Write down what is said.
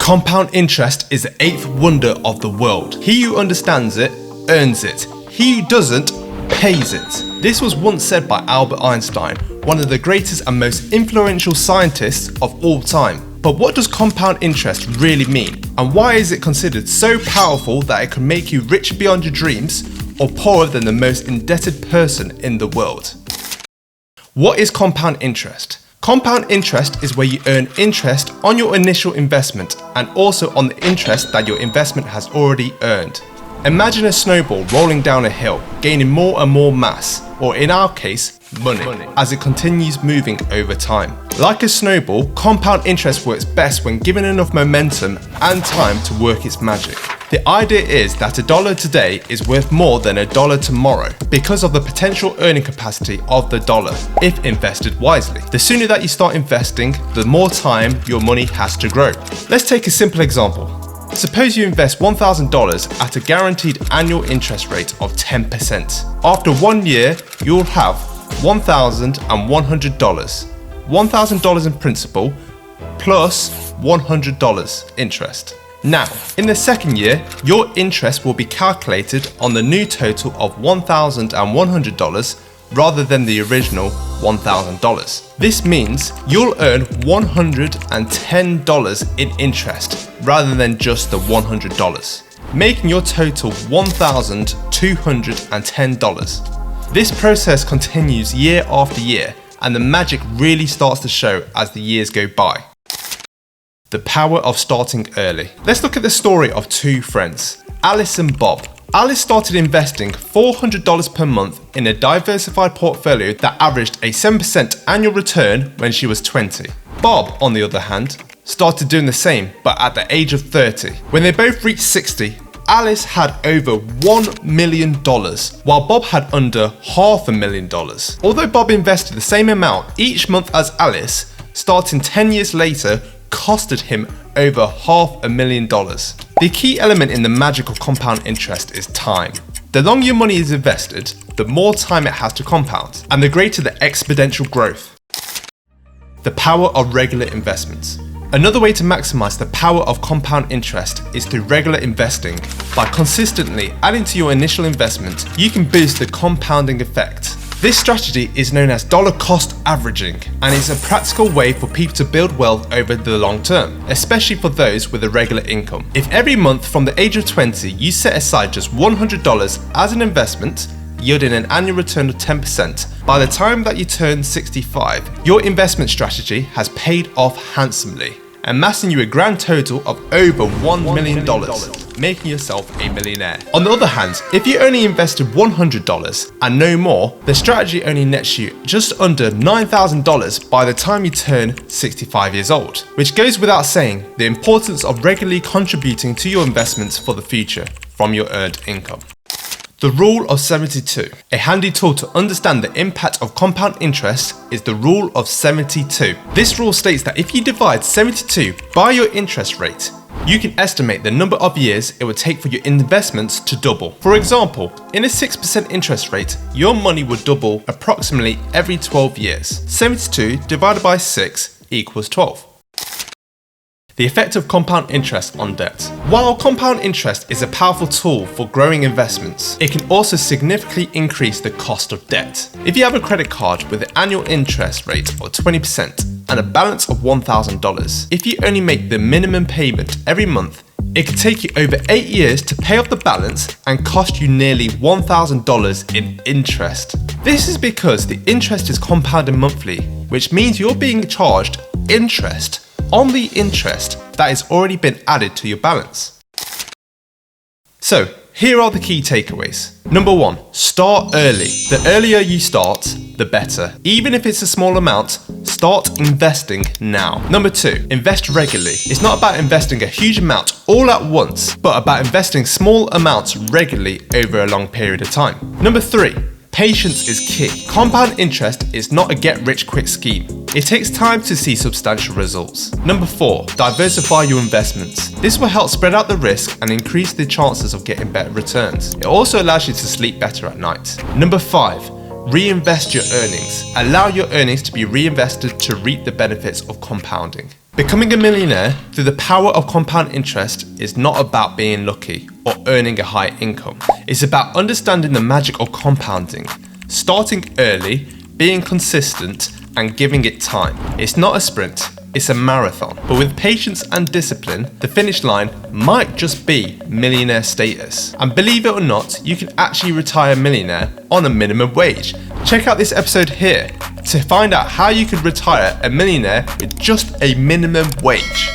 Compound interest is the eighth wonder of the world. He who understands it, earns it. He who doesn't, pays it. This was once said by Albert Einstein, one of the greatest and most influential scientists of all time. But what does compound interest really mean? And why is it considered so powerful that it can make you rich beyond your dreams or poorer than the most indebted person in the world? What is compound interest? Compound interest is where you earn interest on your initial investment and also on the interest that your investment has already earned. Imagine a snowball rolling down a hill, gaining more and more mass, or in our case, money, as it continues moving over time. Like a snowball, compound interest works best when given enough momentum and time to work its magic. The idea is that $1 today is worth more than $1 tomorrow because of the potential earning capacity of the dollar if invested wisely. The sooner that you start investing, the more time your money has to grow. Let's take a simple example. Suppose you invest $1,000 at a guaranteed annual interest rate of 10%. After 1 year, you'll have $1,100. $1,000 in principal plus $100 interest. Now, in the second year, your interest will be calculated on the new total of $1,100 rather than the original $1,000. This means you'll earn $110 in interest rather than just the $100, making your total $1,210. This process continues year after year, and the magic really starts to show as the years go by. The power of starting early. Let's look at the story of two friends, Alice and Bob. Alice started investing $400 per month in a diversified portfolio that averaged a 7% annual return when she was 20. Bob, on the other hand, started doing the same, but at the age of 30. When they both reached 60, Alice had over $1 million, while Bob had under $500,000. Although Bob invested the same amount each month as Alice, starting 10 years later, costed him over $500,000. The key element in the magic of compound interest is time. The longer your money is invested, the more time it has to compound, and the greater the exponential growth. The power of regular investments. Another way to maximize the power of compound interest is through regular investing. By consistently adding to your initial investment, you can boost the compounding effect. This strategy is known as dollar cost averaging and is a practical way for people to build wealth over the long term, especially for those with a regular income. If every month from the age of 20 you set aside just $100 as an investment, yielding an annual return of 10%, by the time that you turn 65, your investment strategy has paid off handsomely, amassing you a grand total of over $1 million, making yourself a millionaire. On the other hand, if you only invested $100 and no more, the strategy only nets you just under $9,000 by the time you turn 65 years old, which goes without saying the importance of regularly contributing to your investments for the future from your earned income. The Rule of 72. A handy tool to understand the impact of compound interest is the Rule of 72. This rule states that if you divide 72 by your interest rate, you can estimate the number of years it would take for your investments to double. For example, in a 6% interest rate, your money would double approximately every 12 years. 72 divided by 6 equals 12. The effect of compound interest on debt. While compound interest is a powerful tool for growing investments, it can also significantly increase the cost of debt. If you have a credit card with an annual interest rate of 20% and a balance of $1,000, if you only make the minimum payment every month, it could take you over 8 years to pay off the balance and cost you nearly $1,000 in interest. This is because the interest is compounded monthly, which means you're being charged interest on the interest that has already been added to your balance. So, here are the key takeaways. Number 1, start early. The earlier you start, the better. Even if it's a small amount, start investing now. Number 2, invest regularly. It's not about investing a huge amount all at once, but about investing small amounts regularly over a long period of time. Number 3, patience is key. Compound interest is not a get-rich-quick scheme. It takes time to see substantial results. Number 4, diversify your investments. This will help spread out the risk and increase the chances of getting better returns. It also allows you to sleep better at night. Number 5, reinvest your earnings. Allow your earnings to be reinvested to reap the benefits of compounding. Becoming a millionaire through the power of compound interest is not about being lucky or earning a high income. It's about understanding the magic of compounding, starting early, being consistent, and giving it time. It's not a sprint, it's a marathon. But with patience and discipline, the finish line might just be millionaire status. And believe it or not, you can actually retire a millionaire on a minimum wage. Check out this episode here to find out how you could retire a millionaire with just a minimum wage.